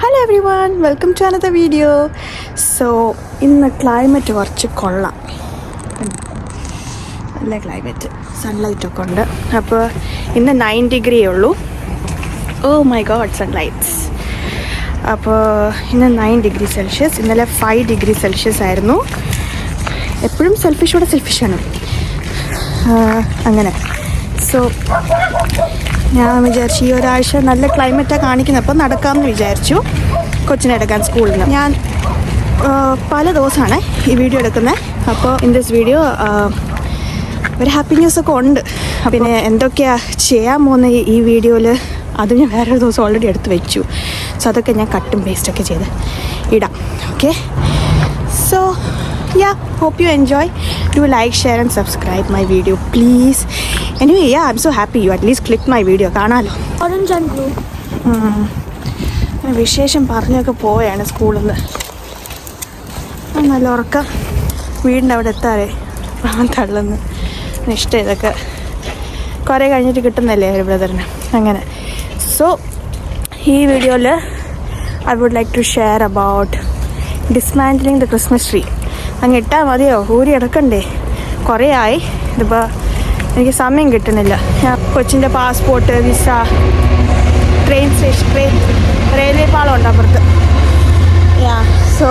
Hello everyone, welcome to another video. So, ഇന്ന് climate കുറച്ച് കൊള്ളാം. നല്ല ക്ലൈമറ്റ്, സൺലൈറ്റൊക്കെ ഉണ്ട്. അപ്പോൾ ഇന്ന് 9 ഡിഗ്രി ഉള്ളൂ. Oh my God, sunlights. അപ്പോൾ ഇന്ന് 9 ഡിഗ്രി സെൽഷ്യസ്, ഇന്നലെ 5 ഡിഗ്രി സെൽഷ്യസ് ആയിരുന്നു. എപ്പോഴും സെൽഫിഷാണ് അങ്ങനെ. സോ ഞാൻ വിചാരിച്ചു ഈ ഒരാഴ്ച നല്ല ക്ലൈമറ്റാണ് കാണിക്കുന്നത്, അപ്പോൾ നടക്കാമെന്ന് വിചാരിച്ചു കൊച്ചിനെ എടുക്കാൻ സ്കൂളിൽ നിന്ന്. ഞാൻ പല ദിവസമാണ് ഈ വീഡിയോ എടുക്കുന്നത്. അപ്പോൾ ഇൻ ദിസ് വീഡിയോ ഒരു ഹാപ്പി ന്യൂസൊക്കെ ഉണ്ട്. പിന്നെ എന്തൊക്കെയാണ് ചെയ്യാൻ പോകുന്ന ഈ വീഡിയോയിൽ അത് ഞാൻ വേറൊരു ദിവസം ഓൾറെഡി എടുത്ത് വെച്ചു. സോ അതൊക്കെ ഞാൻ കട്ടും പേസ്റ്റൊക്കെ ചെയ്ത് ഇടാം. Okay, so yeah, hope you enjoy. Do like, share and subscribe my video please. Anyway, yeah, I'm so happy you at least clicked my video. കാണാലോ. Orange and blue. വിശേഷം പറഞ്ഞൊക്കെ പോയാണ് സ്കൂളിൽ നിന്ന്. നല്ല ഉറക്കം. വീടിൻ്റെ അവിടെ എത്താറേ തള്ളുന്നു. ഇഷ്ടം ഇതൊക്കെ കുറേ കഴിഞ്ഞിട്ട് കിട്ടുന്നല്ലേ ഒരു ബ്രദറിന്. അങ്ങനെ സോ ഈ വീഡിയോയിൽ I would like to share about dismantling the Christmas tree. അങ്ങ് ഇട്ടാൽ മതിയോ? ഊരി എടുക്കണ്ടേ? കുറേ ആയി. ഇതിപ്പോൾ എനിക്ക് സമയം കിട്ടുന്നില്ല. ഞാൻ കൊച്ചിൻ്റെ പാസ്പോർട്ട്, വിസ, ട്രെയിൻ റെയിൽവേ പാളം ഉണ്ട് അപ്പുറത്ത്. സോ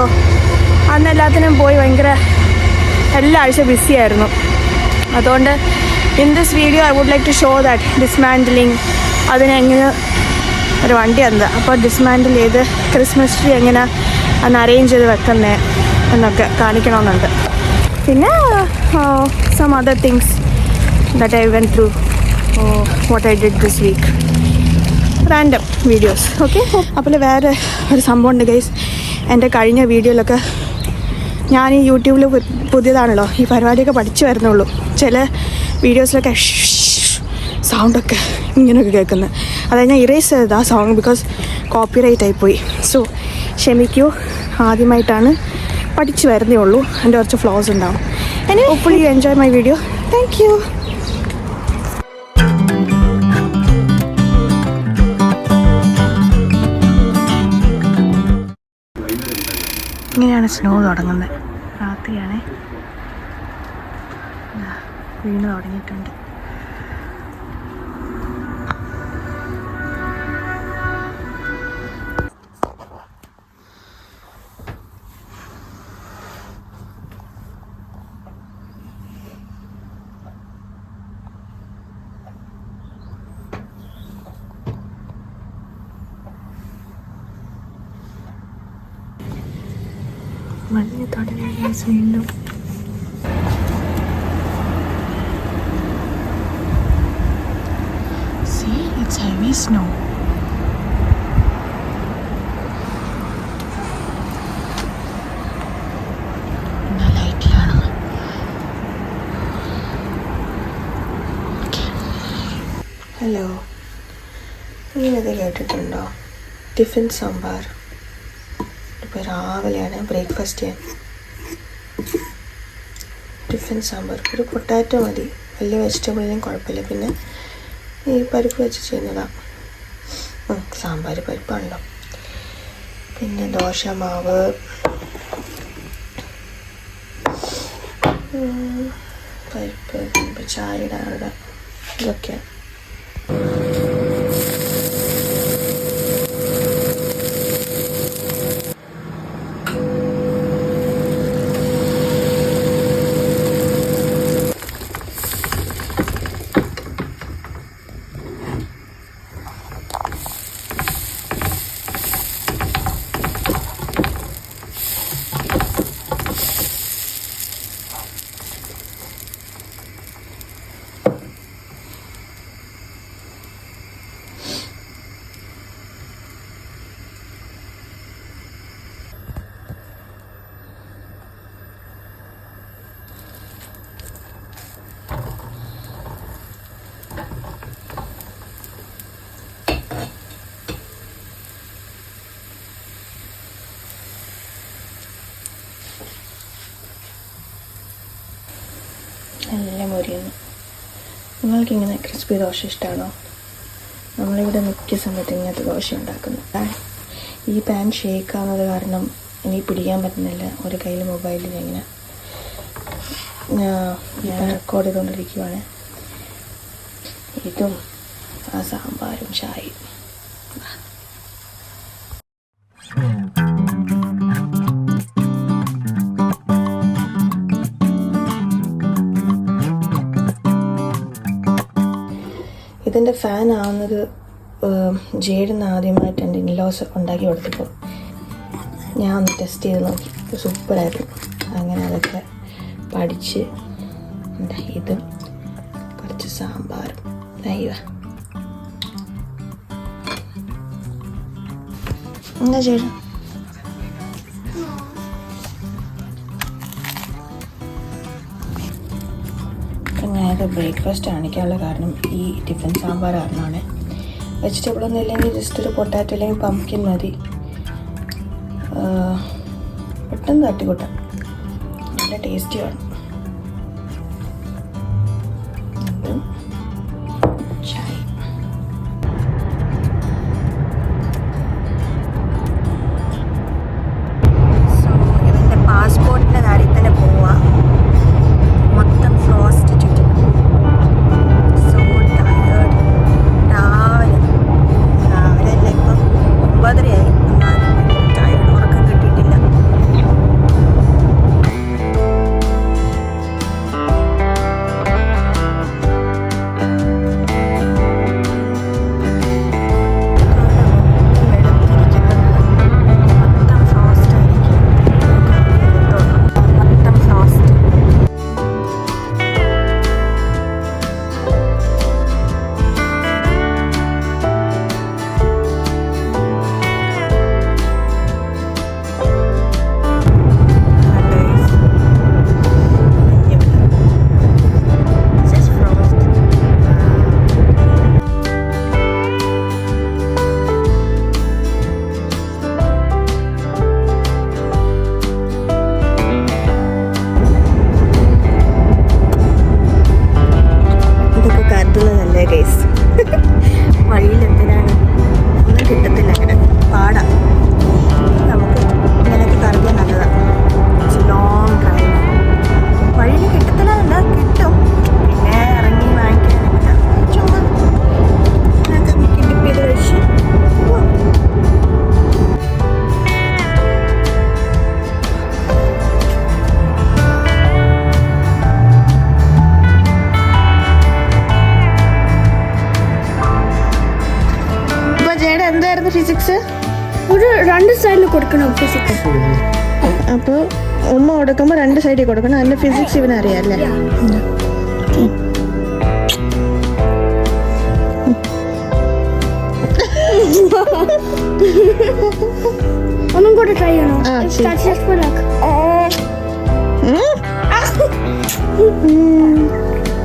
അന്നെല്ലാത്തിനും പോയി ഭയങ്കര എല്ലാ ആഴ്ച ബിസിയായിരുന്നു. അതുകൊണ്ട് in this video I would like to show that dismantling, അതിനെങ്ങനെ ഒരു വണ്ടി എന്താ അപ്പോൾ ഡിസ്മാൻഡിൽ ചെയ്ത് ക്രിസ്മസ് ട്രീ എങ്ങനെ അന്ന് അറേഞ്ച് ചെയ്ത് വെക്കുന്നത് എന്നൊക്കെ കാണിക്കണമെന്നുണ്ട്. പിന്നെ some other things that I went through, what I did this week, random videos. Okay, അപ്പോൾ വേറെ ഒരു സംഭവം ഉണ്ട് ഗൈസ്. എൻ്റെ കഴിഞ്ഞ വീഡിയോയിലൊക്കെ ഞാൻ ഈ യൂട്യൂബിൽ പുതിയതാണല്ലോ, ഈ പരിപാടിയൊക്കെ പഠിച്ചു വരുന്നുള്ളൂ. ചില വീഡിയോസിലൊക്കെ സൗണ്ടൊക്കെ ഇങ്ങനെയൊക്കെ കേൾക്കുന്നത്. അതായത് ഞാൻ ഇറേസ് ചെയ്തത് ആ സോങ് ബിക്കോസ് കോപ്പിറൈറ്റ് ആയിപ്പോയി. സോ ക്ഷമിക്കൂ, ആദ്യമായിട്ടാണ്, പഠിച്ചു വരുന്നേ ഉള്ളൂ. എൻ്റെ കുറച്ച് ഫ്ലോസ് ഉണ്ടാവും. Any hopefully you enjoy my video. Thank you. ഇങ്ങനെയാണ് സ്നോ തുടങ്ങുന്നത്. രാത്രിയാണേ, വീണ് തുടങ്ങിയിട്ടുണ്ട്. മഞ്ഞ് തുടങ്ങി വീണ്ടും. See, it's heavy snow. ലൈറ്റിലാണ്. ഹലോ, നിങ്ങളിത് കേട്ടിട്ടുണ്ടോ? ടിഫിൻ സാമ്പാർ. ഇപ്പോൾ രാവിലെയാണ് ബ്രേക്ക്ഫാസ്റ്റ് ചെയ്യാൻ. ടിഫിൻ സാമ്പാർ, ഒരു പൊട്ടാറ്റോ മതി, വലിയ വെജിറ്റബിളിനും കുഴപ്പമില്ല. പിന്നെ ഈ പരിപ്പ് വെച്ച് ചെയ്യുന്നതാണ്. സാമ്പാർ പരിപ്പാണല്ലോ. പിന്നെ ദോശ മാവ്, പരിപ്പ്, ചായയുടെ അവിടെ ഇതൊക്കെയാണ്. നല്ല മൊരിയുന്നു. നിങ്ങൾക്കിങ്ങനെ ക്രിസ്പി ദോശ ഇഷ്ടമാണോ? നമ്മളിവിടെ മിക്ക സമയത്ത് ഇങ്ങനത്തെ ദോശ ഉണ്ടാക്കുന്നത്. ഈ പാൻ ഷേക്കാവുന്നത് കാരണം എനിക്ക് പിടിക്കാൻ പറ്റുന്നില്ല. ഒരു കയ്യിൽ മൊബൈലിൽ ഇങ്ങനെ ഞാൻ റെക്കോർഡ് ചെയ്തുകൊണ്ടിരിക്കുവാണ്. ഇതും ആ സാമ്പാറും ചായയും. ഇതിൻ്റെ ഫാൻ ആവുന്നത് ജേഡിന്ന് ആദ്യമായിട്ട് എൻ്റെ ഇൻലോസ് ഉണ്ടാക്കി കൊടുത്തപ്പോൾ ഞാൻ ഒന്ന് ടെസ്റ്റ് ചെയ്ത് നോക്കി. സൂപ്പറായിരുന്നു. അങ്ങനെ അതൊക്കെ പഠിച്ച് ഇതും കുറച്ച് സാമ്പാറും. അയ്യോ എന്താ ചേട്ടാ? ഞാനത് ബ്രേക്ക്ഫാസ്റ്റ് കാണിക്കാനുള്ള കാരണം ഈ ടിഫിൻ സാമ്പാർ കാരണമാണ്. വെജിറ്റബിൾ ഒന്നും ഇല്ലെങ്കിൽ ജസ്റ്റ് ഒരു പൊട്ടാറ്റോ അല്ലെങ്കിൽ പംകിൻ മതി. പെട്ടെന്ന് തട്ടിക്കൂട്ടാം. നല്ല ടേസ്റ്റിയാണ്. ചായ. സോ ഇവൻ്റെ പാസ്പോർട്ടിൻ്റെ കാര്യത്തിന് പോവാം. മൊത്തം ഫ്രോസ്റ്റ് ചുറ്റും. So tired. രാവിലെ അല്ല, ഇപ്പം 9:30 എന്നാലും ടയേർഡ്. ഉറക്കം കിട്ടിയിട്ടില്ല. മൊത്തം ഫ്രോസ്റ്റ് ആയിരിക്കും. മൊത്തം ഫ്രോസ്റ്റ്. ഇതൊക്കെ കരുതുന്നതല്ലേ ഗൈസ്? വഴിയിൽ എന്തിനാണ് ഒന്നും കിട്ടത്തില്ല. അങ്ങനെ പാടാ. നമുക്ക് ഇങ്ങനെയൊക്കെ കരുതിയാൽ നല്ലതാണ്. Long drive. വഴിയിൽ കിട്ടത്തില്ല എന്നല്ല, കിട്ടും. പിന്നെ ഇറങ്ങി വാങ്ങിക്കാനില്ല. ചുമ്മാ ഇതൊക്കെ ഡിപ്പ് ചെയ്ത് കഴിച്ച് എന്തായിരുന്നു ഫിസിക്സ്? ഒരു 2 സൈഡിൽ കൊടുക്കണം ഫിസിക്സ്. അപ്പോൾ ഉമ്മ കൊടുക്കുമ്പോൾ 2 സൈഡിൽ കൊടുക്കണം. അതിൻ്റെ ഫിസിക്സ് ഇവനറിയാമല്ലേ? ഒന്നും കൂടെ ട്രൈ ചെയ്യണോ?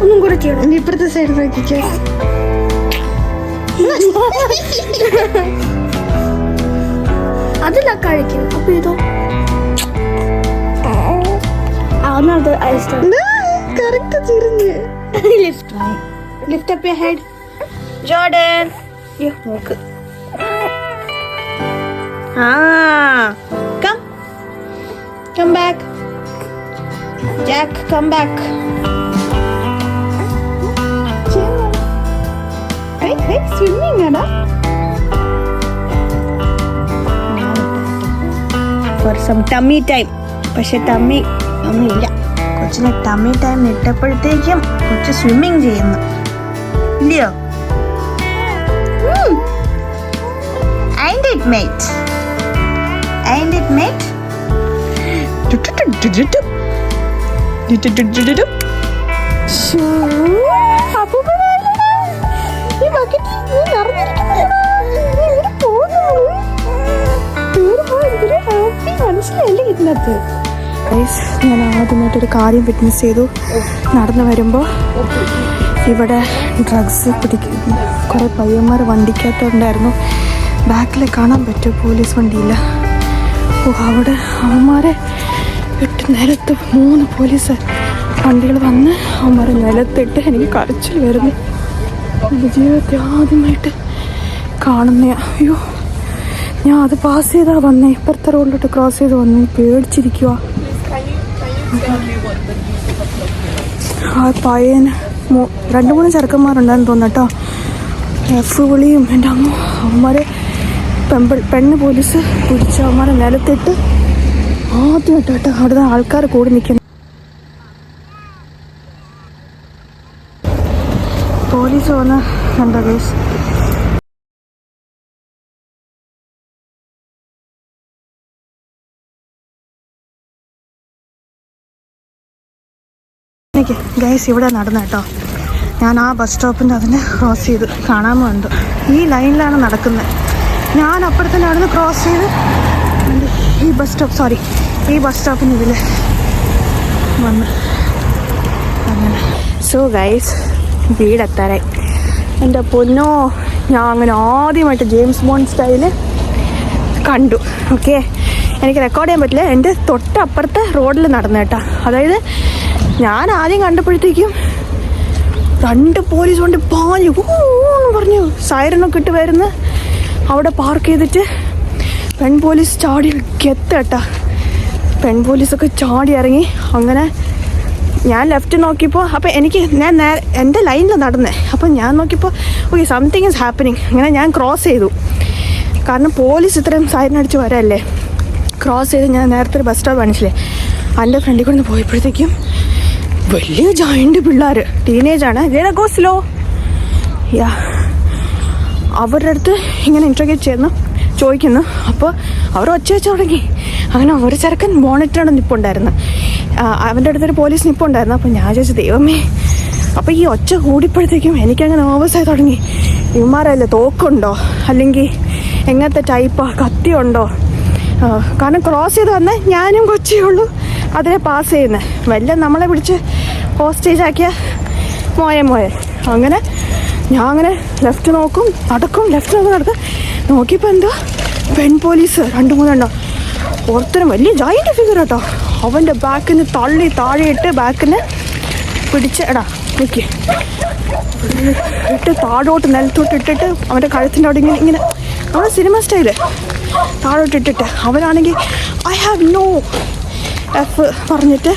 ഒന്നും കൂടെ ചെയ്യണം. ഇപ്പുറത്തെ സൈഡ് നോക്കിക്കോ. അതില്ല കഴിക്കും. അപ്പൊ ഇതോ കറക്റ്റ് തിരിഞ്ഞ് lift up your head. Jordan നോക്ക്. Come back. Jack come back. Swimming ആണോ? For some tummy time. പക്ഷെ ടമ്മി ഒന്നുമില്ല. കൊച്ചിന് ടമ്മി ടൈം ഇട്ടപ്പോഴത്തേക്കും കൊച്ച് സ്വിമ്മിങ് ചെയ്യുന്നു. ഇല്ലയോ? Ain't it mate? Ain't it mate? ഈ ബക്കറ്റിൽ മനസ്സിലായില്ലേ ഇതിനകത്ത്? ഞാൻ ആദ്യമായിട്ടൊരു കാര്യം വിറ്റ്നസ് ചെയ്തു. നടന്നു വരുമ്പോൾ ഇവിടെ ഡ്രഗ്സ് പിടിക്കുന്നു. കുറേ പയ്യന്മാർ വണ്ടിക്കകത്തുണ്ടായിരുന്നു. ബാക്കിൽ കാണാൻ പറ്റുമോ? പോലീസ് വണ്ടിയില്ല. അവിടെ അവന്മാരെ ഇട്ട് നിലത്ത് 3 പോലീസ് വണ്ടികൾ വന്ന് അവന്മാരെ നിലത്തിട്ട് എനിക്ക് കരച്ചിൽ വരുന്നു. എൻ്റെ ജീവിതത്തിൽ ആദ്യമായിട്ട് കാണുന്ന. അയ്യോ, ഞാൻ അത് പാസ് ചെയ്താ വന്നേ, ഇപ്പുറത്തെ റോഡിലോട്ട് ക്രോസ് ചെയ്ത് വന്നു, പേടിച്ചിരിക്കുക. ആ പയ്യന് 2-3 ചെറുക്കന്മാരുണ്ടായിരുന്നു തോന്നട്ടോ. എഫ് വിളിയും എൻ്റെ അമ്മ, അവന്മാരെ പെണ്ണ് പോലീസ് പിടിച്ച് അവന്മാരെ നിലത്തിട്ട് ആദ്യമായിട്ട് കേട്ടോ അവിടുന്ന് ആൾക്കാർ കൂടി നിൽക്കുന്നു. പോലീസ് വന്ന് എന്താ കേസ് എനിക്ക് ഗൈസ് ഇവിടെ നടന്ന കേട്ടോ. ഞാൻ ആ ബസ് സ്റ്റോപ്പിൻ്റെ അതിനെ ക്രോസ് ചെയ്ത് കാണാൻ വന്നു. ഈ ലൈനിലാണ് നടക്കുന്നത്. ഞാൻ അപ്പുറത്തന്നെ അവിടുന്ന് ക്രോസ് ചെയ്ത് ഈ ബസ് സ്റ്റോപ്പിന് ഇതിൽ വന്ന് അങ്ങനെ. സോ ഗൈസ് വീടെത്താറായി. എൻ്റെ പൊന്നോ, ഞാൻ അങ്ങനെ ആദ്യമായിട്ട് ജെയിംസ് ബോണ്ട് സ്റ്റൈല് കണ്ടു. ഓക്കെ, എനിക്ക് റെക്കോർഡ് ചെയ്യാൻ പറ്റില്ല. എൻ്റെ തൊട്ടപ്പുറത്തെ റോഡിൽ നടന്നു കേട്ടോ. അതായത് ഞാൻ ആദ്യം കണ്ടപ്പോഴത്തേക്കും 2 പോലീസ് കൊണ്ട് പാഞ്ഞു എന്ന് പറഞ്ഞു സൈറനൊക്കെ ഇട്ട് വരുന്ന അവിടെ പാർക്ക് ചെയ്തിട്ട് പോലീസ് ചാടി ഗെത്തേട്ടാ. പോലീസൊക്കെ ചാടി ഇറങ്ങി. അങ്ങനെ ഞാൻ ലെഫ്റ്റ് നോക്കിയപ്പോൾ അപ്പോൾ ഞാൻ എൻ്റെ ലൈനിൽ നടന്നേ. അപ്പം ഞാൻ നോക്കിയപ്പോൾ ഓക്കെ സംതിങ് ഈസ് ഹാപ്പനിങ്. അങ്ങനെ ഞാൻ ക്രോസ് ചെയ്തു. കാരണം പോലീസ് ഇത്രയും സൈറൻ അടിച്ച് വരല്ലേ. ക്രോസ് ചെയ്ത് ഞാൻ നേരത്തെ ഒരു ബസ് സ്റ്റോപ്പ് കാണിച്ചില്ലേ, എൻ്റെ ഫ്രണ്ടിൽ കൊണ്ട് പോയപ്പോഴത്തേക്കും വലിയ ജോയിൻ്റ് പിള്ളേർ, ടീനേജാണ്. Go slow. യാ, അവരുടെ അടുത്ത് ഇങ്ങനെ ഇൻട്രോഗേറ്റ് ചെയ്യുന്നു, ചോദിക്കുന്നു. അപ്പോൾ അവർ ഒച്ച വെച്ച് തുടങ്ങി. അങ്ങനെ ഒരു ചെറുക്കൻ മോണിറ്ററാണ് നിൽപ്പുണ്ടായിരുന്നു. അവൻ്റെ അടുത്തൊരു പോലീസ് നിൽപ്പുണ്ടായിരുന്നു. അപ്പോൾ ഞാൻ ചോദിച്ചു ദൈവമേ. അപ്പോൾ ഈ ഒച്ച കൂടിപ്പോഴത്തേക്കും എനിക്കങ്ങനെ നെർവസായി തുടങ്ങി. ഇവന്മാരല്ലേ തോക്കുണ്ടോ അല്ലെങ്കിൽ എങ്ങനത്തെ ടൈപ്പാണ്, കത്തിയുണ്ടോ? കാരണം ക്രോസ് ചെയ്ത് വന്നാൽ ഞാനും കൊച്ചിയേ ഉള്ളൂ അതിനെ പാസ് ചെയ്യുന്നത്. വല്ല നമ്മളെ പിടിച്ച് ഹോസ്റ്റേജ് ആക്കിയ മോയെ. അങ്ങനെ ഞാൻ അങ്ങനെ ലെഫ്റ്റ് നോക്കും, ലെഫ്റ്റ് നടക്കും. നോക്കിയപ്പോൾ എന്തോ പോലീസ് 2-3 ഓർത്തരം വലിയ ജോയിൻ്റ് ഫിഗർ കേട്ടോ. അവൻ്റെ ബാക്കിന് തള്ളി താഴെയിട്ട് ബാക്കിന് പിടിച്ച് നോക്കി ഇട്ട് താഴോട്ട് നിലത്തോട്ട് ഇട്ടിട്ട് അവൻ്റെ കഴുത്തിൻ്റെ അവിടെ ഇങ്ങനെ നമ്മുടെ സിനിമ സ്റ്റൈല് താഴോട്ട് ഇട്ടിട്ട് അവനാണെങ്കിൽ ഐ ഹാവ് നോ എഫ് പറഞ്ഞിട്ട്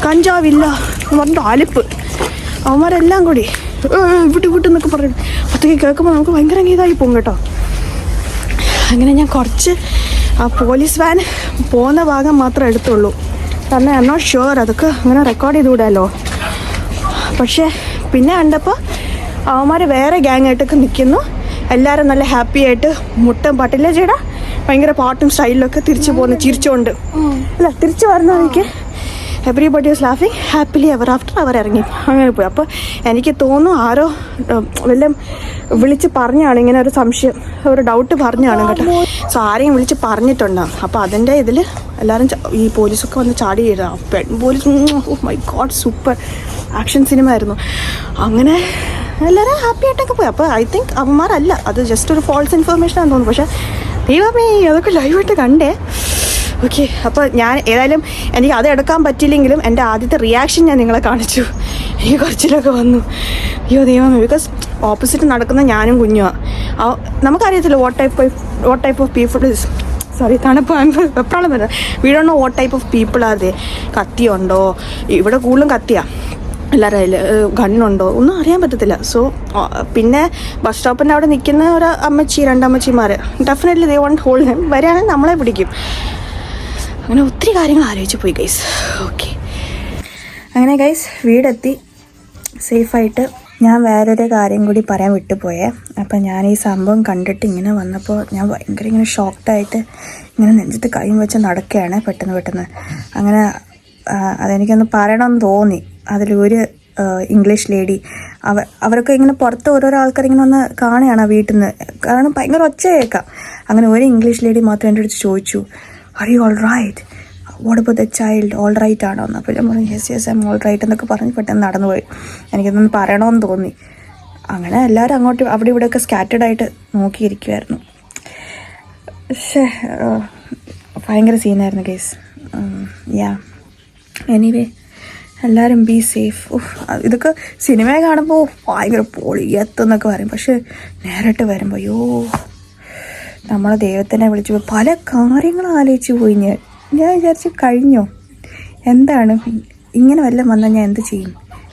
കഞ്ചാവില്ല എന്ന് പറഞ്ഞിട്ട് അലിപ്പ്. അവന്മാരെല്ലാം കൂടി വിട്ടു പറഞ്ഞു. അതൊക്കെ കേൾക്കുമ്പോൾ നമുക്ക് ഭയങ്കര ഇതായി പോകും കേട്ടോ. അങ്ങനെ ഞാൻ കുറച്ച് ആ പോലീസ് വാൻ പോകുന്ന ഭാഗം മാത്രമേ എടുത്തുള്ളൂ. കാരണം ഐ എം നോട്ട് ഷുവർ അതൊക്കെ അങ്ങനെ റെക്കോർഡ് ചെയ്ത് വിടാമല്ലോ. പക്ഷേ പിന്നെ കണ്ടപ്പോൾ അവന്മാർ വേറെ ഗ്യാങ്ങായിട്ടൊക്കെ നിൽക്കുന്നു. എല്ലാവരും നല്ല ഹാപ്പി ആയിട്ട് മുട്ടം പാട്ടില്ലേ ചേട്ടാ, ഭയങ്കര പാട്ടും സ്റ്റൈലിലൊക്കെ തിരിച്ചു പോകുന്നു ചിരിച്ചുകൊണ്ട്. അല്ല, തിരിച്ചു വരുന്ന എനിക്ക് എവറിബഡി വാസ് ലാഫിങ് ഹാപ്പിലി എവർ ആഫ്റ്റർ അവർ ഇറങ്ങി. അങ്ങനെ പോയി. അപ്പോൾ എനിക്ക് തോന്നുന്നു ആരോ വല്ലതും വിളിച്ച് പറഞ്ഞാണ് ഇങ്ങനെ ഒരു സംശയം, ഒരു ഡൗട്ട് പറഞ്ഞാണ് കേട്ടോ. സോ ആരെയും വിളിച്ച് പറഞ്ഞിട്ടുണ്ടാകും. അപ്പോൾ അതിൻ്റെ ഇതിൽ എല്ലാവരും ഈ പോലീസൊക്കെ വന്ന് ചാടി ചെയ്താൽ police oh my god super action cinema ആയിരുന്നു. അങ്ങനെ എല്ലാവരും ഹാപ്പി ആയിട്ടൊക്കെ പോയി. അപ്പോൾ ഐ തിങ്ക് അവന്മാരല്ല, അത് ജസ്റ്റ് ഒരു ഫോൾസ് ഇൻഫർമേഷൻ ആണെന്ന് തോന്നുന്നു. പക്ഷേ ദൈവമേ അതൊക്കെ ലൈവായിട്ട് കണ്ടേ. ഓക്കെ, അപ്പോൾ ഞാൻ ഏതായാലും എനിക്ക് അത് എടുക്കാൻ പറ്റിയില്ലെങ്കിലും എൻ്റെ ആദ്യത്തെ റിയാക്ഷൻ ഞാൻ നിങ്ങളെ കാണിച്ചു. എനിക്ക് കുറച്ചിലൊക്കെ വന്നു. അയ്യോ ദൈവമേ, ബിക്കോസ് ഓപ്പോസിറ്റ് നടക്കുന്ന ഞാനും കുഞ്ഞുമാണ്. നമുക്കറിയത്തില്ല what type of people is sorry തണുപ്പ് എപ്പോഴാണ് വരുന്നത്. We don't know what type of people are they. കത്തിയുണ്ടോ ഇവിടെ, കൂടുതലും കത്തിയാണ് എല്ലാവരും അതിൽ, ഗണ്ണുണ്ടോ ഒന്നും അറിയാൻ പറ്റത്തില്ല. സോ പിന്നെ ബസ് സ്റ്റോപ്പിൻ്റെ അവിടെ നിൽക്കുന്ന ഒരു അമ്മച്ചി 2 അമ്മച്ചിമാർ definitely they won't hold him. വരികയാണെങ്കിൽ നമ്മളെ പിടിക്കും. അങ്ങനെ ഒത്തിരി കാര്യങ്ങൾ ആലോചിച്ച് പോയി ഗൈസ്. ഓക്കെ, അങ്ങനെ ഗൈസ് വീടെത്തി സേഫായിട്ട്. ഞാൻ വേറൊരു കാര്യം കൂടി പറയാൻ വിട്ടുപോയേ. അപ്പം ഞാൻ ഈ സംഭവം കണ്ടിട്ട് ഇങ്ങനെ വന്നപ്പോൾ ഞാൻ ഭയങ്കര ഇങ്ങനെ ഷോക്ക്ഡായിട്ട് ഇങ്ങനെ നെഞ്ചത്ത് കൈയും വെച്ച് നടക്കുകയാണ് പെട്ടെന്ന്. അങ്ങനെ അതെനിക്കൊന്ന് പറയണമെന്ന് തോന്നി. അതിലൊരു ഇംഗ്ലീഷ് ലേഡി അവരൊക്കെ ഇങ്ങനെ പുറത്ത് ഓരോരോ ആൾക്കാർ ഇങ്ങനെ ഒന്ന് കാണുകയാണ് വീട്ടിൽ നിന്ന്. കാരണം ഭയങ്കര ഒച്ച കേൾക്കാം. അങ്ങനെ ഒരു ഇംഗ്ലീഷ് ലേഡി മാത്രം എൻ്റെ അടുത്ത് ചോദിച്ചു, are you all right, what about the child, all right ആണോ എന്ന്. അപ്പോൾ ഞാൻ പറഞ്ഞു yes I'm all right എന്നൊക്കെ പറഞ്ഞ് പെട്ടെന്ന് നടന്നുപോയി. എനിക്കൊന്ന് പറയണമെന്ന് തോന്നി. അങ്ങനെ എല്ലാവരും അങ്ങോട്ട് അവിടെ ഇവിടെയൊക്കെ സ്കാറ്റേഡായിട്ട് നോക്കിയിരിക്കുമായിരുന്നു. പക്ഷേ ഭയങ്കര സീനായിരുന്നു കേസ്. യാ, എനിവേ എല്ലാവരും ബി സേഫ്. ഇതൊക്കെ സിനിമയെ കാണുമ്പോൾ ഭയങ്കര പൊളിയെത്തെന്നൊക്കെ പറയും. പക്ഷെ നേരിട്ട് വരുമ്പോൾ അയ്യോ നമ്മളെ ദൈവത്തിനെ വിളിച്ചു പല കാര്യങ്ങളും ആലോചിച്ച് പോയി. ഞാൻ വിചാരിച്ചു കഴിഞ്ഞോ, എന്താണ് ഇങ്ങനെ വല്ലതും വന്നാൽ ഞാൻ എന്ത് ചെയ്യും,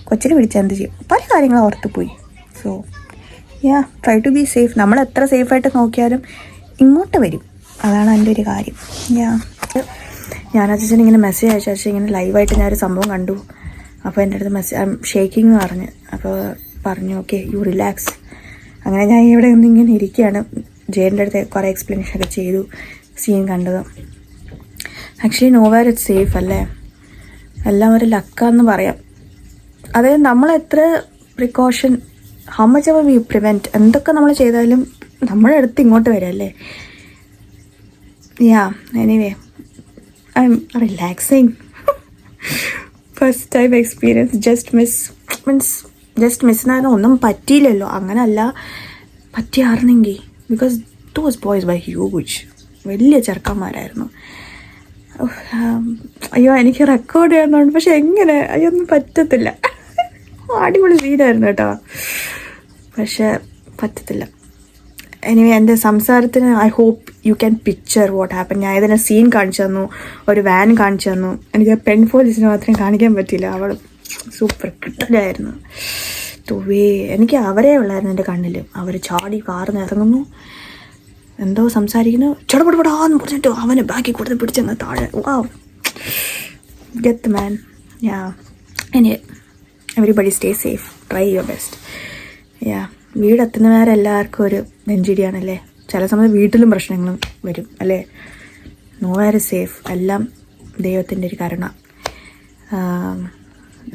കൊച്ചിനെ പിടിച്ചാൽ എന്ത് ചെയ്യും, പല കാര്യങ്ങളും ഓർത്ത് പോയി. So try to be safe. നമ്മൾ എത്ര സേഫായിട്ട് നോക്കിയാലും ഇങ്ങോട്ട് വരും, അതാണ് എൻ്റെ ഒരു കാര്യം. ഞാൻ അച്ഛൻ ഇങ്ങനെ മെസ്സേജ് അയച്ചു, ഇങ്ങനെ ലൈവായിട്ട് ഞാനൊരു സംഭവം കണ്ടു. അപ്പോൾ എൻ്റെ അടുത്ത് ഐ എം ഷേക്കിംഗ് എന്ന് പറഞ്ഞ്. അപ്പോൾ പറഞ്ഞു ഓക്കെ യു റിലാക്സ്. അങ്ങനെ ഞാൻ ഇവിടെ നിന്ന് ഇങ്ങനെ ഇരിക്കുകയാണ്. ജയൻ്റെ അടുത്ത് കുറേ എക്സ്പ്ലനേഷനൊക്കെ ചെയ്തു, സീൻ കണ്ടത്. ആക്ച്വലി നോവേർ ഇറ്റ്സ് സേഫ് അല്ലേ, എല്ലാം ഒരു ലക്കാന്ന് പറയാം. അതായത് നമ്മളെത്ര precaution, how much ever we prevent, എന്തൊക്കെ നമ്മൾ ചെയ്താലും നമ്മുടെ അടുത്ത് ഇങ്ങോട്ട് വരും അല്ലേ. Anyway I am relaxing. First time experience. Just miss എന്ന് പറഞ്ഞാൽ ഒന്നും പറ്റിയില്ലല്ലോ, അങ്ങനല്ല, പറ്റിയാർന്നെങ്കിൽ. Because those boys were huge, വലിയ ചെറുക്കന്മാരായിരുന്നു. അയ്യോ എനിക്ക് റെക്കോർഡ് ചെയ്യാന്നുണ്ട്, പക്ഷെ എങ്ങനെ, അയ്യൊന്നും പറ്റത്തില്ല. അടിപൊളി സീനായിരുന്നു കേട്ടോ, പക്ഷെ പറ്റത്തില്ല. എനിവേ എൻ്റെ സംസാരത്തിന് I hope you can picture what happen. ഞാൻ ഇതിനെ സീൻ കാണിച്ചു തന്നു, ഒരു വാൻ കാണിച്ചു തന്നു. എനിക്ക് പെൺ പോലീസിന് മാത്രം കാണിക്കാൻ പറ്റിയില്ല, അവൾ സൂപ്പർ കിട്ടലായിരുന്നു. തുവേ എനിക്ക് അവരേ ഉള്ളായിരുന്നു എൻ്റെ കണ്ണിൽ. അവർ ചാടി കാറിന്ന് ഇറങ്ങുന്നു, എന്തോ സംസാരിക്കുന്നു, ചടപടപടാന്ന് പറഞ്ഞിട്ട് അവനെ ബാക്കി കൊടുത്ത് പിടിച്ചെന്ന് താഴെ. Wow, get man. ഇനി everybody stay safe, try your best. വീടെത്തുന്നവരെ എല്ലാവർക്കും ഒരു നെഞ്ചിടിയാണല്ലേ. ചില സമയത്ത് വീട്ടിലും പ്രശ്നങ്ങളും വരും അല്ലേ. നോവേർ സേഫ്, എല്ലാം ദൈവത്തിൻ്റെ ഒരു കരുണ,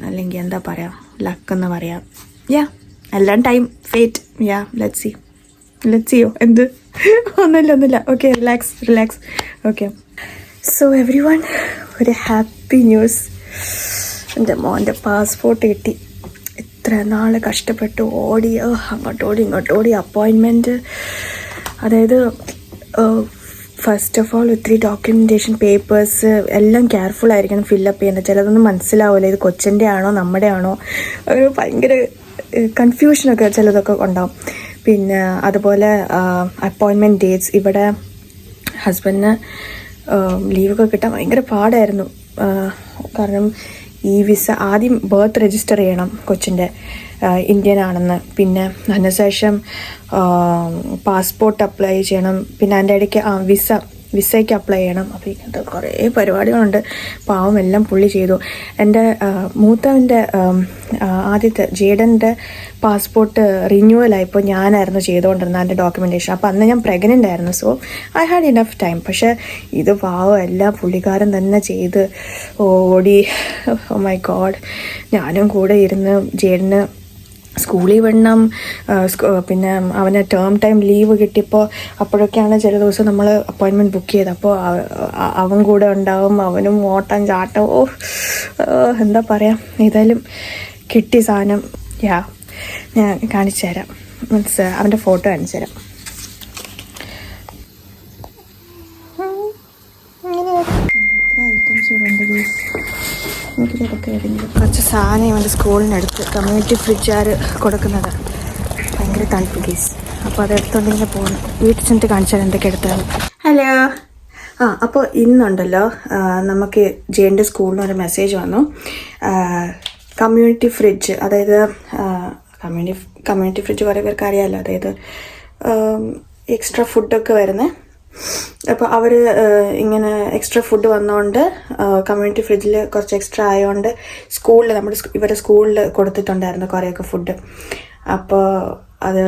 അല്ലെങ്കിൽ എന്താ പറയുക, ലക്കെന്ന് പറയാം. എല്ലാം ടൈം, ഫേറ്റ്. ലെറ്റ്സ് സിയോ എന്ത് ഒന്നുമില്ല. Okay, relax. Okay, so every one, ഒരു ഹാപ്പി ന്യൂസ്. എൻ്റെ മോൻ്റെ പാസ്പോർട്ട് കിട്ടി. ഇത്ര നാൾ കഷ്ടപ്പെട്ട് ഓടി, അങ്ങോട്ടോടി അപ്പോയിൻമെൻറ്റ്. അതായത് ഫസ്റ്റ് ഓഫ് ഓൾ ഒത്തിരി ഡോക്യുമെൻറ്റേഷൻ പേപ്പേഴ്സ് എല്ലാം കെയർഫുൾ ആയിരിക്കണം ഫില്ലപ്പ് ചെയ്യുന്നത്. ചിലതൊന്നും മനസ്സിലാവില്ല, ഇത് കൊച്ചിൻ്റെ ആണോ നമ്മുടെ ആണോ, ഒരു ഭയങ്കര കൺഫ്യൂഷനൊക്കെ ചിലതൊക്കെ ഉണ്ടാവും. പിന്നെ അതുപോലെ അപ്പോയിൻമെൻറ്റ് ഡേറ്റ്സ്. ഇവിടെ ഹസ്ബൻഡിന് ലീവൊക്കെ കിട്ടാൻ ഭയങ്കര പാടായിരുന്നു. കാരണം ഈ വിസ ആദ്യം ബർത്ത് രജിസ്റ്റർ ചെയ്യണം കൊച്ചിൻ്റെ, ഇന്ത്യൻ ആണെന്ന്. പിന്നെ അതിനുശേഷം പാസ്പോർട്ട് അപ്ലൈ ചെയ്യണം. പിന്നെ അതിൻ്റെ ഇടയ്ക്ക് വിസയ്ക്ക് അപ്ലൈ ചെയ്യണം. അപ്പോൾ ഇങ്ങനത്തെ കുറേ പരിപാടികളുണ്ട്. പാവം എല്ലാം പുള്ളി ചെയ്തു. എൻ്റെ മൂത്തവൻ്റെ ആദ്യത്തെ ജേഡൻ്റെ പാസ്പോർട്ട് റിന്യൂവലായപ്പോൾ ഞാനായിരുന്നു ചെയ്തുകൊണ്ടിരുന്നത് അതിൻ്റെ ഡോക്യുമെൻറ്റേഷൻ. അപ്പോൾ അന്ന് ഞാൻ പ്രഗ്നൻ്റ് ആയിരുന്നു. So I had enough time. പക്ഷേ ഇത് പാവം എല്ലാം പുള്ളിക്കാരൻ തന്നെ ചെയ്ത് ഓടി. Oh my god. ഞാനും കൂടെ ഇരുന്ന് ജേഡന് സ്കൂളിൽ വിടണം. പിന്നെ അവന് ടേം ടൈം ലീവ് കിട്ടിയപ്പോൾ അപ്പോഴൊക്കെയാണ് ചില ദിവസം നമ്മൾ അപ്പോയിൻമെൻറ്റ് ബുക്ക് ചെയ്തത്. അപ്പോൾ അവൻ കൂടെ ഉണ്ടാവും, അവനും ഓട്ടം ചാട്ടം. എന്താ പറയുക, ഏതായാലും കിട്ടി സാധനം. ഞാൻ കാണിച്ചു തരാം, മീൻസ് അവൻ്റെ ഫോട്ടോ കാണിച്ചു തരാം. കുറച്ച് സാധനം ഇവൻ്റെ സ്കൂളിനടുത്ത് കമ്മ്യൂണിറ്റി ഫ്രിഡ്ജുകാർ കൊടുക്കുന്നത്. ഭയങ്കര തണുപ്പ് കേസ്. അപ്പോൾ അതെടുത്തോണ്ട് ഇങ്ങനെ പോകുന്നു. വീട്ടിൽ ചെന്നിട്ട് കാണിച്ചാൽ എന്തൊക്കെ എടുത്താണ്. ഹലോ. അപ്പോൾ ഇന്നുണ്ടല്ലോ നമുക്ക് ജെൻ്റെ സ്കൂളിൽ നിന്ന് ഒരു മെസ്സേജ് വന്നു. കമ്മ്യൂണിറ്റി ഫ്രിഡ്ജ്, അതായത് കമ്മ്യൂണിറ്റി ഫ്രിഡ്ജ് കുറേ പേർക്ക് അറിയാമല്ലോ. അതായത് എക്സ്ട്രാ ഫുഡൊക്കെ വരുന്നത്. അപ്പോൾ അവർ ഇങ്ങനെ എക്സ്ട്രാ ഫുഡ് വന്നതുകൊണ്ട് കമ്മ്യൂണിറ്റി ഫ്രിഡ്ജിൽ കുറച്ച് എക്സ്ട്രാ ആയതുകൊണ്ട് സ്കൂളിൽ ഇവരുടെ സ്കൂളിൽ കൊടുത്തിട്ടുണ്ടായിരുന്നു കുറേയൊക്കെ ഫുഡ്. അപ്പോൾ അത്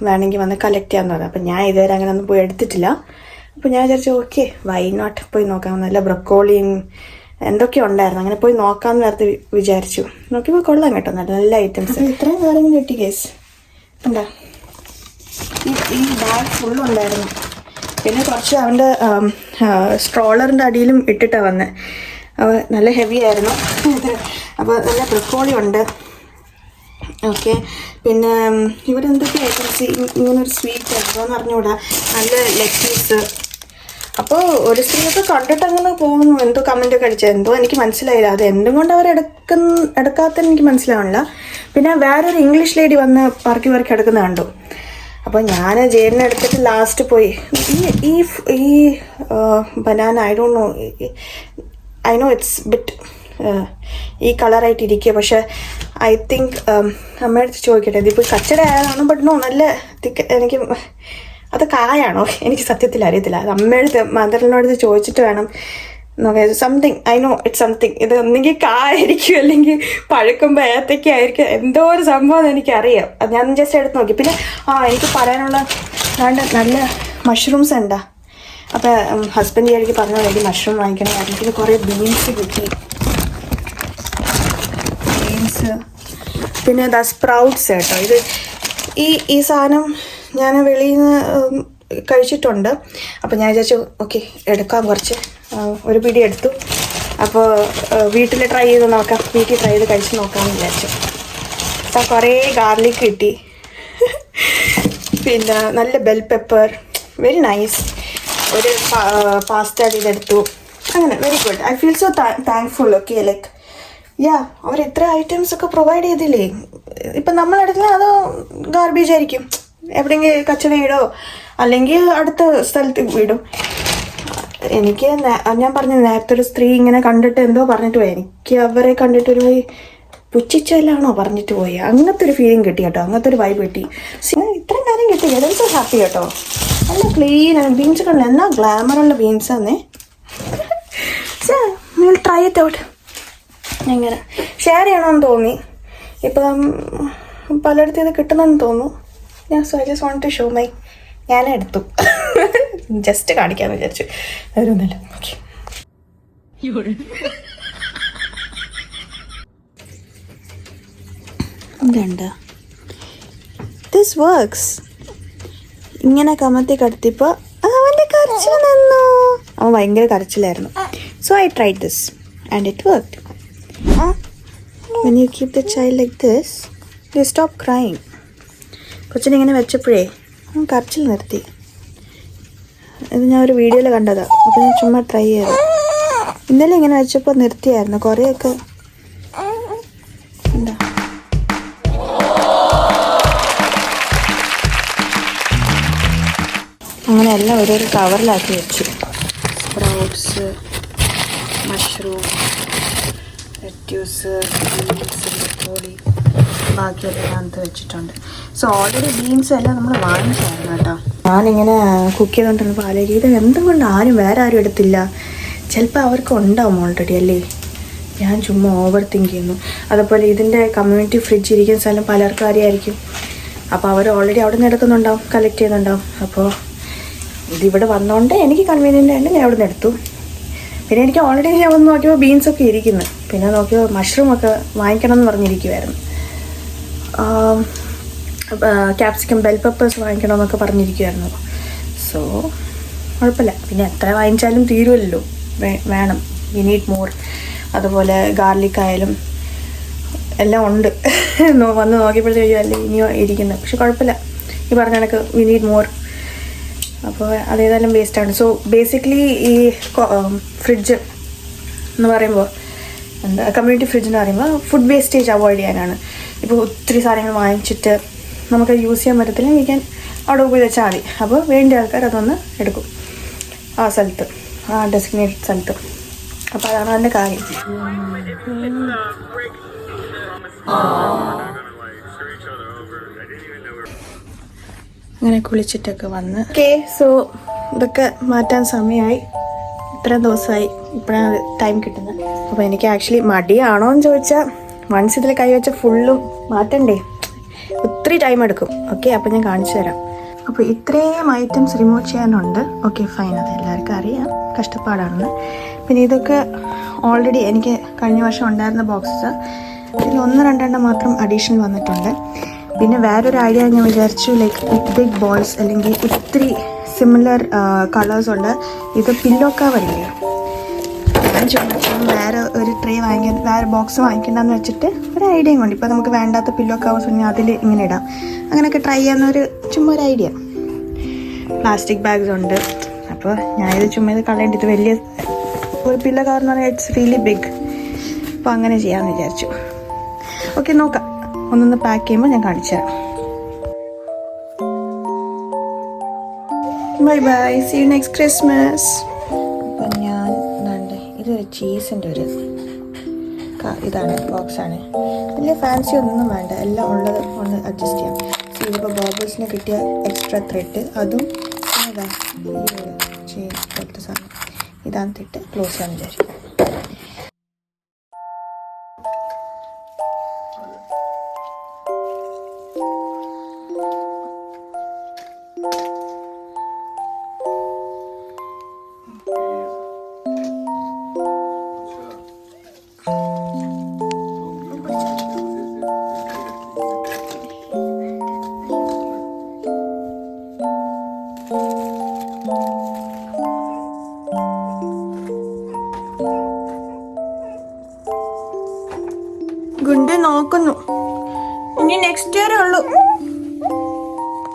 വേണമെങ്കിൽ വന്ന് കളക്ട് ചെയ്യാമെന്ന് പറഞ്ഞു. അപ്പോൾ ഞാൻ ഇതുവരെ അങ്ങനെ ഒന്നും പോയി എടുത്തിട്ടില്ല. അപ്പോൾ ഞാൻ വിചാരിച്ചു ഓക്കെ വൈ നോട്ട് പോയി നോക്കാം. നല്ല ബ്രൊക്കോളിയും എന്തൊക്കെയോ ഉണ്ടായിരുന്നു, അങ്ങനെ പോയി നോക്കാമെന്ന് നേരത്തെ വിചാരിച്ചു. നോക്കിയപ്പോൾ കൊള്ളാം കേട്ടോ, നല്ല ഐറ്റംസ്. ഇത്രയും കാര്യങ്ങൾ കിട്ടി കേസ്. എന്താ ഈ ബാഗ് ഫുള്ളുണ്ടായിരുന്നു. പിന്നെ കുറച്ച് അവൻ്റെ സ്ട്രോളറിൻ്റെ അടിയിലും ഇട്ടിട്ടാണ് വന്നത്. നല്ല ഹെവി ആയിരുന്നു. അപ്പോൾ നല്ല ബ്രൊക്കോളി ഉണ്ട്. ഓക്കെ, പിന്നെ ഇവിടെ എന്തൊക്കെ ഐറ്റംസ്, ഇങ്ങനൊരു സ്വീറ്റ് എന്തോന്ന് അറിഞ്ഞുകൂടാ, നല്ല ലെറ്റീസ്. അപ്പോൾ ഒരു സ്ത്രീയൊക്കെ കണ്ടിട്ട് അങ്ങനെ പോകുന്നു, എന്തോ കമൻറ്റൊക്കെ അടിച്ചത്, എന്തോ എനിക്ക് മനസ്സിലായില്ല. അത് എന്തും കൊണ്ട് അവർ എടുക്കാത്തതെന്ന് എനിക്ക് മനസ്സിലാവണില്ല. പിന്നെ വേറൊരു ഇംഗ്ലീഷ് ലേഡി വന്ന് പറക്കി എടുക്കുന്ന കണ്ടു. അപ്പോൾ ഞാൻ ജേലിനെ എടുത്തിട്ട് ലാസ്റ്റ് പോയി ഈ ഈ banana I know it's bit ഈ കളറായിട്ട് ഇരിക്കുക. പക്ഷെ ഐ തിങ്ക് അമ്മയുടെ അടുത്ത് ചോദിക്കട്ടെ, ഇതിപ്പോൾ കച്ചട ആയതാണോ? ബട്ട് നോ, നല്ല എനിക്ക് അത് കായാണോ എനിക്ക് സത്യത്തിൽ അറിയത്തില്ല. അത് അമ്മയുടെ മദറിനോട് ചോദിച്ചിട്ട് വേണം നോക്കാം. Something I know it's something. ഇത് ഒന്നെങ്കിൽ കായായിരിക്കും അല്ലെങ്കിൽ പഴുക്കുമ്പോൾ ഏത്തയ്ക്കായിരിക്കും, എന്തോ ഒരു സംഭവം എനിക്കറിയാം. അത് ഞാൻ ജസ്റ്റ് എടുത്ത് നോക്കി. പിന്നെ എനിക്ക് പറയാനുള്ള നല്ല മഷ്റൂംസ് ഉണ്ടാ. അപ്പം ഹസ്ബൻഡ് എനിക്ക് പറഞ്ഞ വേണ്ടി മഷ്റൂം വാങ്ങിക്കണം. എനിക്ക് കുറേ ബീൻസ് കിട്ടി, ബീൻസ്. പിന്നെ ദാ സ്പ്രൗട്ട്സ് കേട്ടോ. ഇത് ഈ സാധനം ഞാൻ വെളിയിൽ നിന്ന് കഴിച്ചിട്ടുണ്ട്. അപ്പോൾ ഞാൻ വിചാരിച്ചു ഓക്കെ എടുക്കാം, കുറച്ച് ഒരു പിടി എടുത്തു. അപ്പോൾ വീട്ടിൽ ട്രൈ ചെയ്ത് നോക്കാം, വീട്ടിൽ ട്രൈ ചെയ്ത് കഴിച്ച് നോക്കാമെന്ന് വിചാരിച്ചു. അപ്പോൾ കുറേ ഗാർലിക് കിട്ടി, പിന്നെ നല്ല ബെൽ പെപ്പർ, വെരി നൈസ്. ഒരു പാസ്ത ഇതെടുത്തു. അങ്ങനെ very good. I feel so thankful. Okay, like അവർ ഇത്ര ഐറ്റംസ് ഒക്കെ പ്രൊവൈഡ് ചെയ്തില്ലേ. ഇപ്പം നമ്മളെടുക്കുന്ന അത് ഗാർബേജ് ആയിരിക്കും, എവിടെയെങ്കിലും കച്ചട ഇടോ അല്ലെങ്കിൽ അടുത്ത സ്ഥലത്ത് വിടും. എനിക്ക് ഞാൻ പറഞ്ഞ നേരത്തെ ഒരു സ്ത്രീ ഇങ്ങനെ കണ്ടിട്ട് എന്തോ പറഞ്ഞിട്ട് പോയി. എനിക്ക് അവരെ കണ്ടിട്ടൊരു പുച്ഛിച്ചല്ലാണോ പറഞ്ഞിട്ട് പോയി, അങ്ങനത്തെ ഒരു ഫീലിംഗ് കിട്ടി കേട്ടോ, അങ്ങനത്തെ ഒരു വൈബ് കിട്ടി. ഇത്രയും കാര്യം കിട്ടി, ഐ ആം സോ ഹാപ്പി കേട്ടോ. നല്ല ക്ലീൻ ആണ് ബീൻസ് കണ്ടില്ല, എന്നാ ഗ്ലാമറുള്ള ബീൻസ് ആന്നേ. Try it out. എങ്ങനെ ഷെയർ ചെയ്യണമെന്ന് തോന്നി. ഇപ്പം പലയിടത്തും ഇത് കിട്ടുന്നെന്ന് തോന്നുന്നു. ഞാൻ so I just want to show my, ഞാനേ എടുത്തു, ജസ്റ്റ് കാണിക്കാമെന്ന് വിചാരിച്ചു. അവരൊന്നുമില്ല. ഓക്കെ, ഇതുണ്ട്, ദിസ് വർക്ക്സ്. ഇങ്ങനെ കമത്തി കടത്തിപ്പോൾ അവൻ്റെ കരച്ചിൽ നിന്നു. അവൻ ഭയങ്കര കരച്ചിലായിരുന്നു. So I tried this and it worked. When you keep the child like this, they stop crying. കൊച്ചിനിങ്ങനെ വെച്ചപ്പോഴേ കരച്ചിൽ നിർത്തി. ഇത് ഞാൻ ഒരു വീഡിയോയിൽ കണ്ടതാണ്, അപ്പോൾ ഞാൻ ചുമ്മാ ട്രൈ ചെയ്തു. ഇന്നലെ ഇങ്ങനെ വെച്ചപ്പോൾ നിർത്തിയായിരുന്നു കുറേയൊക്കെ. എന്താ അങ്ങനെ എല്ലാം ഓരോരോ കവറിലാക്കി വെച്ചു. Sprouts, mushroom, lettuce, beans, broccoli, ബാക്കിയെല്ലാം അത് വെച്ചിട്ടുണ്ട്. സോ ഓൾറെഡി ബീൻസ് എല്ലാം നമ്മൾ വാങ്ങിച്ചായിരുന്നു കേട്ടോ. ഞാനിങ്ങനെ കുക്ക് ചെയ്തുകൊണ്ടിരുന്നപ്പോൾ ആലോചിക്കും, ഇത് എന്തുകൊണ്ട് വേറെ ആരും എടുത്തില്ല. ചിലപ്പോൾ അവർക്ക് ഉണ്ടാവും ഓൾറെഡി അല്ലേ. ഞാൻ ചുമ്മാ ഓവർ തിങ്ക് ചെയ്യുന്നു. അതുപോലെ ഇതിൻ്റെ കമ്മ്യൂണിറ്റി ഫ്രിഡ്ജ് ഇരിക്കുന്ന സ്ഥലം പലർക്കും അറിയായിരിക്കും. അപ്പോൾ അവർ ഓൾറെഡി അവിടെ നിന്ന് എടുക്കുന്നുണ്ടാവും, കളക്ട് ചെയ്യുന്നുണ്ടാവും. അപ്പോൾ ഇതിവിടെ വന്നതുകൊണ്ട് എനിക്ക് കൺവീനിയൻ്റ് ആയിട്ട് ഞാൻ അവിടെ നിന്ന് എടുത്തു. പിന്നെ എനിക്ക് ഓൾറെഡി ഞാൻ വന്ന് നോക്കിയപ്പോൾ ബീൻസൊക്കെ ഇരിക്കുന്നു. പിന്നെ നോക്കിയപ്പോൾ മഷ്റൂമൊക്കെ വാങ്ങിക്കണം എന്ന് പറഞ്ഞിരിക്കുമായിരുന്നു. ക്യാപ്സിക്കം, ബെൽ പെപ്പേഴ്സ് വാങ്ങിക്കണമെന്നൊക്കെ പറഞ്ഞിരിക്കുമായിരുന്നു. സോ കുഴപ്പമില്ല. പിന്നെ എത്ര വാങ്ങിച്ചാലും തീരുമല്ലോ, വേണം. We need more. അതുപോലെ ഗാർലിക് ആയാലും എല്ലാം ഉണ്ട്. വന്ന് നോക്കിയപ്പോഴത്തേക്കും അല്ലേ ഇനിയോ ഇരിക്കുന്നത്. പക്ഷെ കുഴപ്പമില്ല, ഈ പറഞ്ഞ കണക്ക് വി നീഡ് മോർ. അപ്പോൾ അതേതായാലും വേസ്റ്റാണ്. സോ ബേസിക്കലി ഈ ഫ്രിഡ്ജ് എന്ന് പറയുമ്പോൾ എന്താ, കമ്മ്യൂണിറ്റി ഫ്രിഡ്ജ് എന്ന് പറയുമ്പോൾ ഫുഡ് വേസ്റ്റേജ് അവോയ്ഡ് ചെയ്യാനാണ്. ഇപ്പോൾ ഒത്തിരി സാധനങ്ങൾ വാങ്ങിച്ചിട്ട് നമുക്ക് യൂസ് ചെയ്യാൻ പറ്റത്തില്ല, കഴിക്കാൻ അവിടെ പോയി വെച്ചാൽ മതി. അപ്പോൾ വേണ്ട ആൾക്കാർ അതൊന്ന് എടുക്കും ആ സ്ഥലത്ത്, ആ ഡെസിഗ്നേറ്റഡ് സ്ഥലത്ത്. അപ്പോൾ അതാണ് അതിൻ്റെ കാര്യം. അങ്ങനെ കുളിച്ചിട്ടൊക്കെ വന്ന് ഓക്കെ. സോ ഇതൊക്കെ മാറ്റാൻ സമയമായി. ഇത്രയും ദിവസമായി, ഇപ്പോഴാണ് ടൈം കിട്ടുന്നത്. അപ്പോൾ എനിക്ക് ആക്ച്വലി മടിയാണോ എന്ന് ചോദിച്ചാൽ, വൺസ് ഇതിൽ കൈവച്ച ഫുള്ളും മാറ്റണ്ടേ, ഒത്തിരി ടൈം എടുക്കും. ഓക്കെ, അപ്പോൾ ഞാൻ കാണിച്ചു തരാം. അപ്പോൾ ഇത്രയും ഐറ്റംസ് റിമൂവ് ചെയ്യാനുണ്ട്. ഓക്കെ ഫൈൻ, അത് എല്ലാവർക്കും അറിയാം, കഷ്ടപ്പാടാണെന്ന്. പിന്നെ ഇതൊക്കെ ഓൾറെഡി എനിക്ക് കഴിഞ്ഞ വർഷം ഉണ്ടായിരുന്ന ബോക്സസ്, ഇതിൽ 1-2 മാത്രം അഡീഷണൽ വന്നിട്ടുണ്ട്. പിന്നെ വേറൊരു ഐഡിയ ഞാൻ വിചാരിച്ചു, ലൈക്ക് ബിഗ് ബോൾസ് അല്ലെങ്കിൽ ഒത്തിരി സിമിലർ കളേഴ്സ് ഉണ്ട്. ഇത് പില്ലോ കവറില്ല. ഞാൻ ചുമ്മാ വേറെ ഒരു ട്രേ വേറെ ബോക്സ് വാങ്ങിക്കണ്ടെന്ന് വെച്ചിട്ട് ഒരു ഐഡിയയും കൊണ്ട്, ഇപ്പോൾ നമുക്ക് വേണ്ടാത്ത പില്ലോ കവേഴ്സ് ഉണ്ടെങ്കിൽ അതിൽ ഇങ്ങനെ ഇടാം. അങ്ങനെയൊക്കെ ട്രൈ ചെയ്യാവുന്നൊരു ചുമ്മാ ഒരു ഐഡിയ. പ്ലാസ്റ്റിക് ബാഗ്സ് ഉണ്ട്. അപ്പോൾ ഞാനിത് ചുമ്മാ ഇത് കളയേണ്ടി, ഇത് വലിയ ഒരു പില്ലോ കവർ എന്ന് പറഞ്ഞാൽ ഇറ്റ്സ് റിയലി ബിഗ്. അപ്പോൾ അങ്ങനെ ചെയ്യാമെന്ന് വിചാരിച്ചു. ഓക്കെ, നോക്കാം. ഒന്നൊന്ന് പാക്ക് ചെയ്യുമ്പോൾ ഞാൻ കാണിച്ചു തരാം. Bye bye, see you next Christmas. അപ്പം ഞാൻ ഇതാണ്ട് ഇതൊരു ചീസിൻ്റെ ഒരു ഇതാണ് ബോക്സാണ്. വലിയ ഫാൻസി ഒന്നും വേണ്ട, എല്ലാം ഉള്ളത് ഒന്ന് അഡ്ജസ്റ്റ് ചെയ്യാം. ഇതിപ്പോൾ ബോബിൾസിന് കിട്ടിയ എക്സ്ട്രാ ത്രെഡ് അതും ഇതാ ഈ ഒരു ചെയിൻ പോലത്തെ സാധനം ഇതാണ് തിട്ട് ക്ലോസ് ചെയ്യാൻ വിചാരിക്കും. ഗുണ്ട് നോക്കുന്നു, ഇനി നെക്സ്റ്റ് ഇയർ ഉള്ളു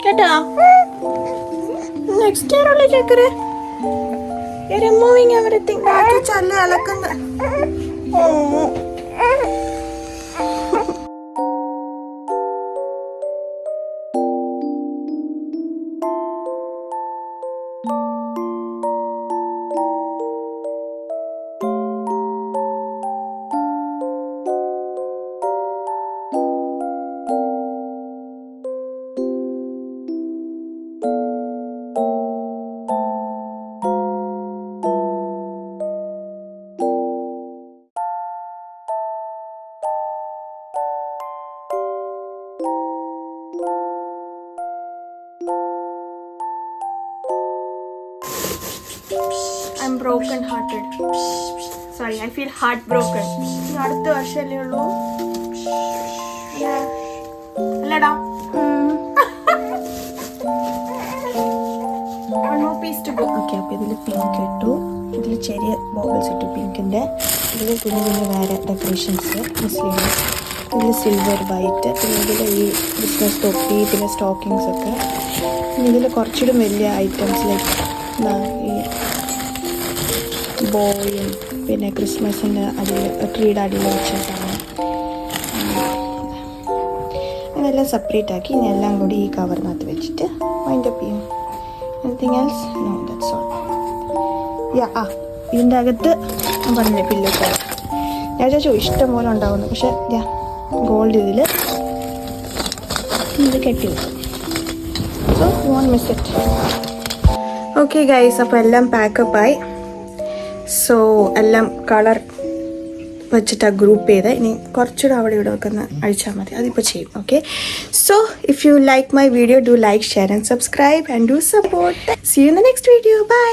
കേട്ടാ, നെക്സ്റ്റ് ഇയർ ഉള്ളു ചക്കര. Removing everything. ചല്ല അലക്കുന്ന. I'm broken hearted. Sorry, I feel heartbroken. അടുത്ത വർഷമല്ലേ ഉള്ളൂ അല്ലടാ. One more piece to go. Okay, അപ്പോൾ ഇതിൽ പിങ്ക് ഇട്ടു, ഇതിൽ ചെറിയ ബോബിൾസ് ഇട്ടു പിങ്കിൻ്റെ, ഇതിൽ കുഞ്ഞു കുഞ്ഞു വേറെ ഡെക്കറേഷൻസ് സ്ലീവ്സ്, ഇതിൽ സിൽവർ വൈറ്റ്, പിന്നെ ഇതിൽ ഈ ക്രിസ്മസ് തൊപ്പി, പിന്നെ സ്റ്റോക്കിങ്സ് ഒക്കെ. പിന്നെ ഇതിൽ കുറച്ചുകൂടി വലിയ ഐറ്റംസ് ലൈക്ക് ഈ ബോയും പിന്നെ ക്രിസ്മസിൻ്റെ അടിയിൽ ട്രീയുടെ അടിയിൽ വെച്ച സാധനം അതെല്ലാം സെപ്പറേറ്റ് ആക്കി ഇനി എല്ലാം കൂടി ഈ കവറിനകത്ത് വെച്ചിട്ട് വൈൻഡപ്പ് ചെയ്യും. Anything else? No, that's all. ഇതിൻ്റെ അകത്ത് ഞാൻ പറഞ്ഞില്ലേ പില്ലോ കവർ, ഞാൻ ചോദിച്ചു ഇഷ്ടം പോലെ ഉണ്ടാവുന്നു, പക്ഷെ ഗോൾഡ് ഇതിൽ ഇത് കെട്ടി വെക്കും. So won't miss it. Okay guys, അപ്പോൾ എല്ലാം പാക്കപ്പായി. സോ എല്ലാം കളർ വെച്ചിട്ടാണ് ഗ്രൂപ്പ് ചെയ്ത്, ഇനി കുറച്ചുകൂടെ അവിടെ ഇവിടെ ഒക്കെ ഒന്ന് അഴിച്ചാൽ മതി, അതിപ്പോൾ ചെയ്യും. Okay, so if you like my video, do like, share and subscribe and do support. See you in the next video. By.